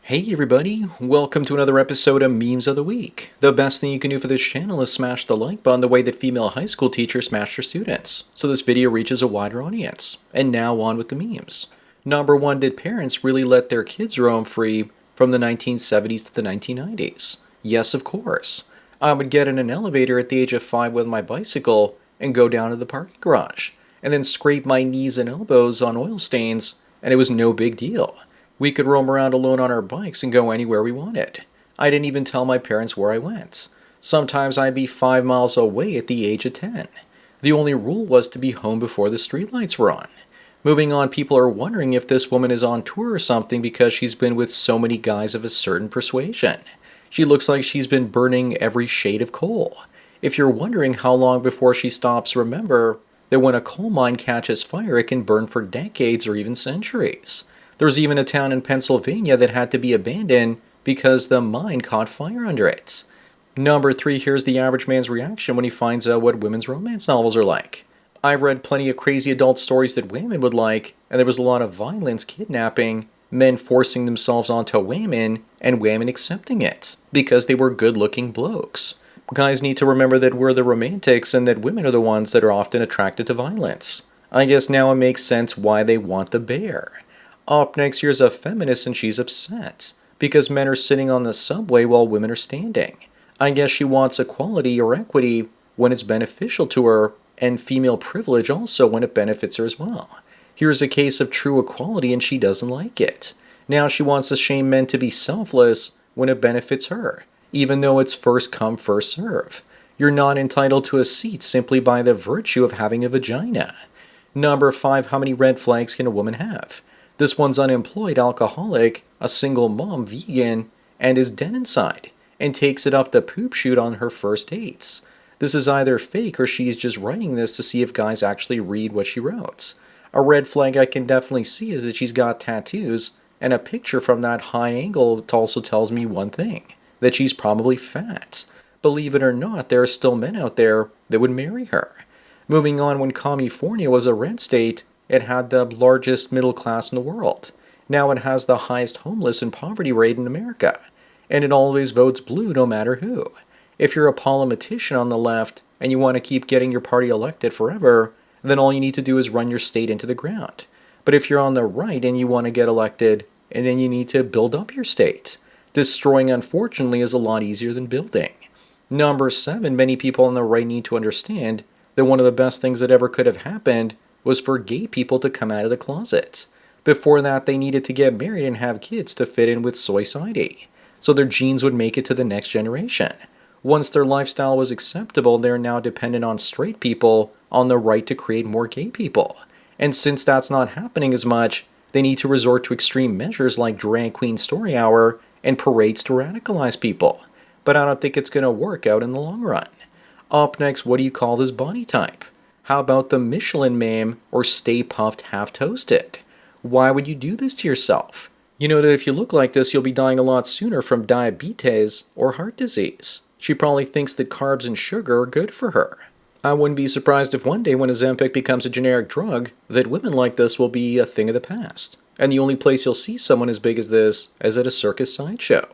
Hey everybody, welcome to another episode of Memes of the Week. The best thing you can do for this channel is smash the like button the way that female high school teachers smash their students, so this video reaches a wider audience. And now on with the memes. Number 1, did parents really let their kids roam free from the 1970s to the 1990s? Yes, of course. I would get in an elevator at the age of 5 with my bicycle and go down to the parking garage, and then scrape my knees and elbows on oil stains, and it was no big deal. We could roam around alone on our bikes and go anywhere we wanted. I didn't even tell my parents where I went. Sometimes I'd be 5 miles away at the age of 10. The only rule was to be home before the streetlights were on. Moving on, people are wondering if this woman is on tour or something because she's been with so many guys of a certain persuasion. She looks like she's been burning every shade of coal. If you're wondering how long before she stops, remember that when a coal mine catches fire, it can burn for decades or even centuries. There was even a town in Pennsylvania that had to be abandoned because the mine caught fire under it. Number 3, here's the average man's reaction when he finds out what women's romance novels are like. I've read plenty of crazy adult stories that women would like, and there was a lot of violence, kidnapping, men forcing themselves onto women, and women accepting it because they were good-looking blokes. Guys need to remember that we're the romantics and that women are the ones that are often attracted to violence. I guess now it makes sense why they want the bear. Up next, here's a feminist and she's upset because men are sitting on the subway while women are standing. I guess she wants equality or equity when it's beneficial to her, and female privilege also when it benefits her as well. Here's a case of true equality and she doesn't like it. Now she wants to shame men to be selfless when it benefits her, even though it's first come, first serve. You're not entitled to a seat simply by the virtue of having a vagina. Number 5, how many red flags can a woman have? This one's unemployed, alcoholic, a single mom, vegan, and is dead inside, and takes it up the poop chute on her first dates. This is either fake or she's just writing this to see if guys actually read what she wrote. A red flag I can definitely see is that she's got tattoos, and a picture from that high angle also tells me one thing, that she's probably fat. Believe it or not, there are still men out there that would marry her. Moving on, when California was a red state, it had the largest middle class in the world. Now it has the highest homeless and poverty rate in America. And it always votes blue no matter who. If you're a politician on the left and you want to keep getting your party elected forever, then all you need to do is run your state into the ground. But if you're on the right and you want to get elected, and then you need to build up your state. Destroying, unfortunately, is a lot easier than building. Number 7, many people on the right need to understand that one of the best things that ever could have happened was for gay people to come out of the closet. Before that, they needed to get married and have kids to fit in with society, so their genes would make it to the next generation. Once their lifestyle was acceptable, they're now dependent on straight people on the right to create more gay people. And since that's not happening as much, they need to resort to extreme measures like drag queen story hour and parades to radicalize people. But I don't think it's going to work out in the long run. Up next, what do you call this body type? How about the Michelin meme or Stay Puffed Half Toasted? Why would you do this to yourself? You know that if you look like this, you'll be dying a lot sooner from diabetes or heart disease. She probably thinks that carbs and sugar are good for her. I wouldn't be surprised if one day when Ozempic becomes a generic drug, that women like this will be a thing of the past. And the only place you'll see someone as big as this is at a circus sideshow.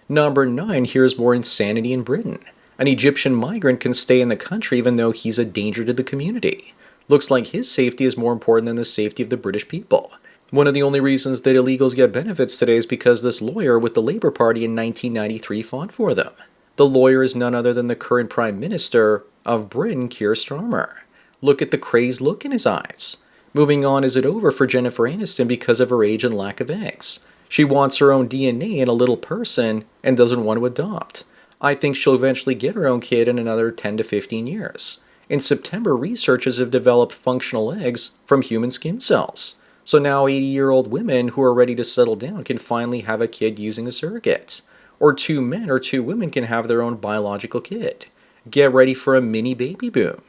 Number 9, here's more insanity in Britain. An Egyptian migrant can stay in the country even though he's a danger to the community. Looks like his safety is more important than the safety of the British people. One of the only reasons that illegals get benefits today is because this lawyer with the Labour Party in 1993 fought for them. The lawyer is none other than the current Prime Minister of Britain, Keir Starmer. Look at the crazed look in his eyes. Moving on, is it over for Jennifer Aniston because of her age and lack of eggs? She wants her own DNA in a little person and doesn't want to adopt. I think she'll eventually get her own kid in another 10 to 15 years. In September, researchers have developed functional eggs from human skin cells. So now 80-year-old women who are ready to settle down can finally have a kid using a surrogate. Or 2 men or 2 women can have their own biological kid. Get ready for a mini baby boom.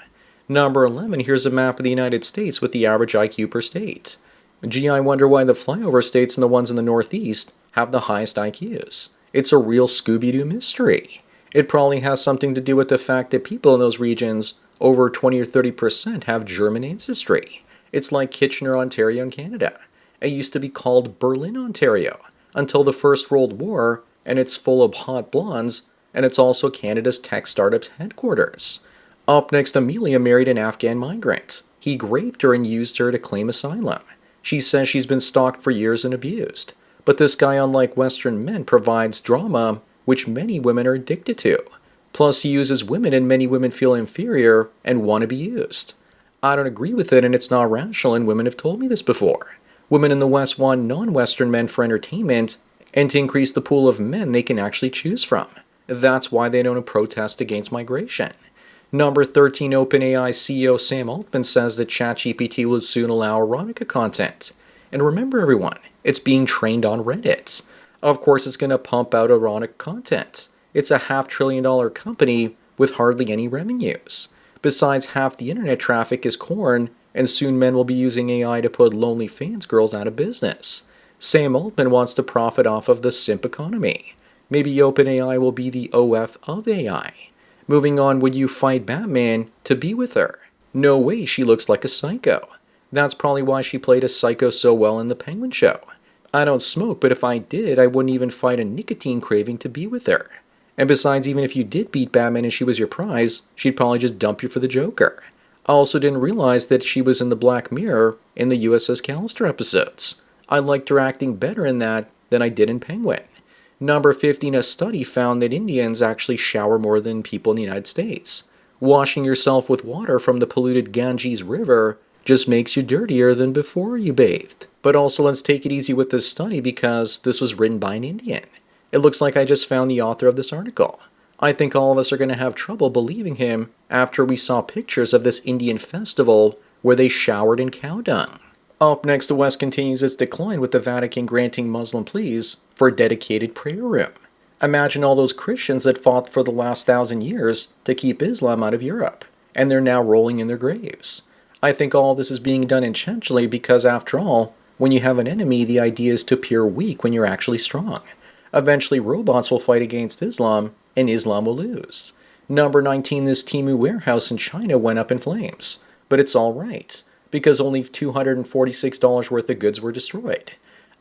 Number 11, here's a map of the United States with the average IQ per state. Gee, I wonder why the flyover states and the ones in the Northeast have the highest IQs. It's a real Scooby-Doo mystery. It probably has something to do with the fact that people in those regions, over 20 or 30%, have German ancestry. It's like Kitchener, Ontario in Canada. It used to be called Berlin, Ontario. until the First World War, and it's full of hot blondes, and it's also Canada's tech startup headquarters. Up next, Amelia married an Afghan migrant. He raped her and used her to claim asylum. She says she's been stalked for years and abused. But this guy, unlike Western men, provides drama, which many women are addicted to. Plus, he uses women, and many women feel inferior and want to be used. I don't agree with it, and it's not rational, and women have told me this before. Women in the West want non-Western men for entertainment and to increase the pool of men they can actually choose from. That's why they don't protest against migration. Number 13, OpenAI CEO Sam Altman says that ChatGPT will soon allow erotica content. And remember everyone, it's being trained on Reddit. Of course it's going to pump out erotic content. It's a $500 billion company with hardly any revenues. Besides, half the internet traffic is corn, and soon men will be using AI to put lonely fans girls out of business. Sam Altman wants to profit off of the simp economy. Maybe OpenAI will be the OF of AI. Moving on, would you fight Batman to be with her? No way, she looks like a psycho. That's probably why she played a psycho so well in The Penguin Show. I don't smoke, but if I did, I wouldn't even fight a nicotine craving to be with her. And besides, even if you did beat Batman and she was your prize, she'd probably just dump you for the Joker. I also didn't realize that she was in the Black Mirror in the USS Callister episodes. I liked her acting better in that than I did in Penguin. Number 15, a study found that Indians actually shower more than people in the United States. Washing yourself with water from the polluted Ganges River just makes you dirtier than before you bathed. But also, let's take it easy with this study because this was written by an Indian. It looks like I just found the author of this article. I think all of us are going to have trouble believing him after we saw pictures of this Indian festival where they showered in cow dung. Up next, the West continues its decline with the Vatican granting Muslim pleas for a dedicated prayer room. Imagine all those Christians that fought for the last 1,000 years to keep Islam out of Europe, and they're now rolling in their graves. I think all this is being done intentionally because, after all, when you have an enemy, the idea is to appear weak when you're actually strong. Eventually, robots will fight against Islam, and Islam will lose. Number 19, this Temu warehouse in China went up in flames. But it's alright, because only $246 worth of goods were destroyed.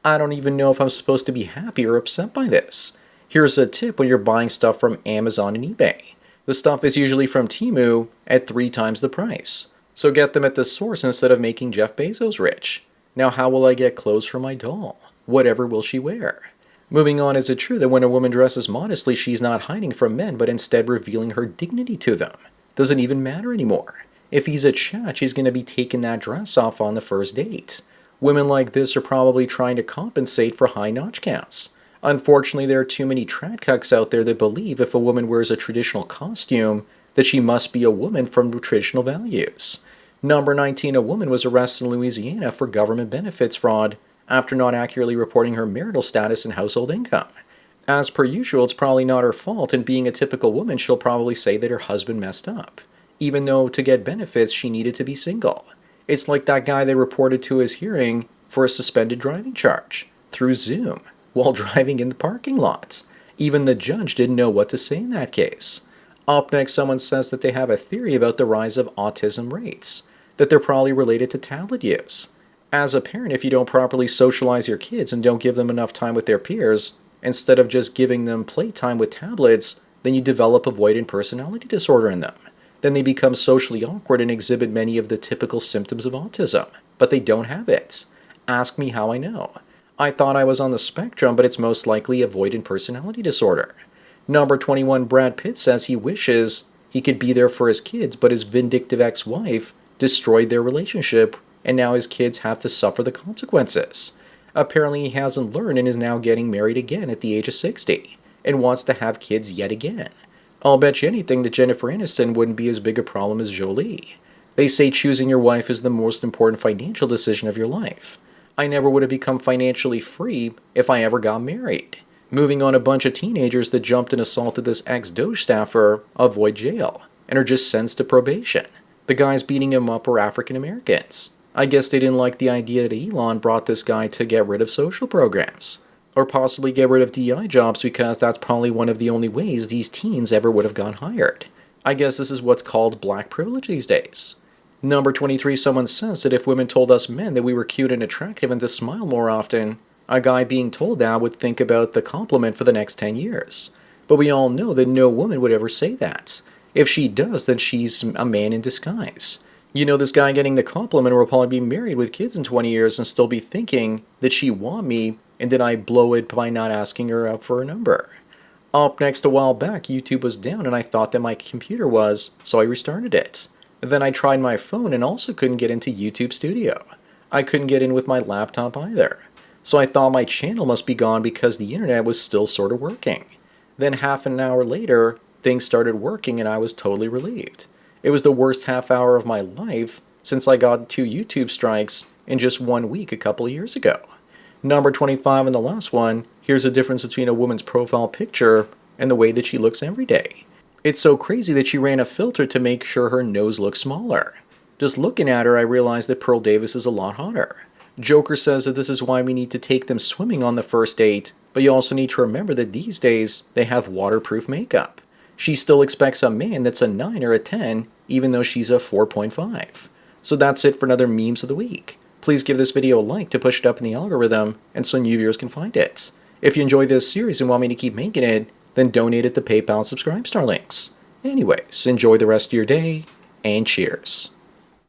I don't even know if I'm supposed to be happy or upset by this. Here's a tip when you're buying stuff from Amazon and eBay. The stuff is usually from Temu at 3 times the price. So get them at the source instead of making Jeff Bezos rich. Now how will I get clothes for my doll? Whatever will she wear? Moving on, is it true that when a woman dresses modestly, she's not hiding from men, but instead revealing her dignity to them? Doesn't even matter anymore. If he's a chat, she's going to be taking that dress off on the first date. Women like this are probably trying to compensate for high notch counts. Unfortunately, there are too many trad cucks out there that believe if a woman wears a traditional costume, that she must be a woman from traditional values. Number 19, a woman was arrested in Louisiana for government benefits fraud after not accurately reporting her marital status and household income. As per usual, it's probably not her fault, and being a typical woman, she'll probably say that her husband messed up, even though to get benefits she needed to be single. It's like that guy they reported to his hearing for a suspended driving charge through Zoom while driving in the parking lot. Even the judge didn't know what to say in that case. Up next, someone says that they have a theory about the rise of autism rates, that they're probably related to tablet use. As a parent, if you don't properly socialize your kids and don't give them enough time with their peers, instead of just giving them playtime with tablets, then you develop avoidant personality disorder in them. Then they become socially awkward and exhibit many of the typical symptoms of autism, but they don't have it. Ask me how I know. I thought I was on the spectrum, but it's most likely avoidant personality disorder. Number 21, Brad Pitt says he wishes he could be there for his kids, but his vindictive ex-wife destroyed their relationship, and now his kids have to suffer the consequences. Apparently he hasn't learned and is now getting married again at the age of 60, and wants to have kids yet again. I'll bet you anything that Jennifer Aniston wouldn't be as big a problem as Jolie. They say choosing your wife is the most important financial decision of your life. I never would have become financially free if I ever got married. Moving on, a bunch of teenagers that jumped and assaulted this ex-Doge staffer avoid jail and are just sentenced to probation. The guys beating him up were African Americans. I guess they didn't like the idea that Elon brought this guy to get rid of social programs. Or possibly get rid of DI jobs because that's probably one of the only ways these teens ever would have gotten hired. I guess this is what's called black privilege these days. Number 23, someone says that if women told us men that we were cute and attractive and to smile more often, A guy being told that would think about the compliment for the next 10 years. But we all know that no woman would ever say that. If she does, then she's a man in disguise. You know, this guy getting the compliment will probably be married with kids in 20 years and still be thinking that she want me, and did I blow it by not asking her out for a number? Up next, a while back, YouTube was down and I thought that my computer was, so I restarted it. Then I tried my phone and also couldn't get into YouTube Studio. I couldn't get in with my laptop either. So I thought my channel must be gone because the internet was still sort of working. Then half an hour later, things started working and I was totally relieved. It was the worst half hour of my life since I got 2 YouTube strikes in just 1 week a couple of years ago. Number 25 and the last one, here's the difference between a woman's profile picture and the way that she looks every day. It's so crazy that she ran a filter to make sure her nose looked smaller. Just looking at her, I realized that Pearl Davis is a lot hotter. Joker says that this is why we need to take them swimming on the first date, but you also need to remember that these days they have waterproof makeup. She still expects a man that's a 9 or a 10, even though she's a 4.5. So that's it for another Memes of the Week. Please give this video a like to push it up in the algorithm and so new viewers can find it. If you enjoyed this series and want me to keep making it, then donate at the PayPal Subscribe Star links. Anyways, enjoy the rest of your day, and cheers.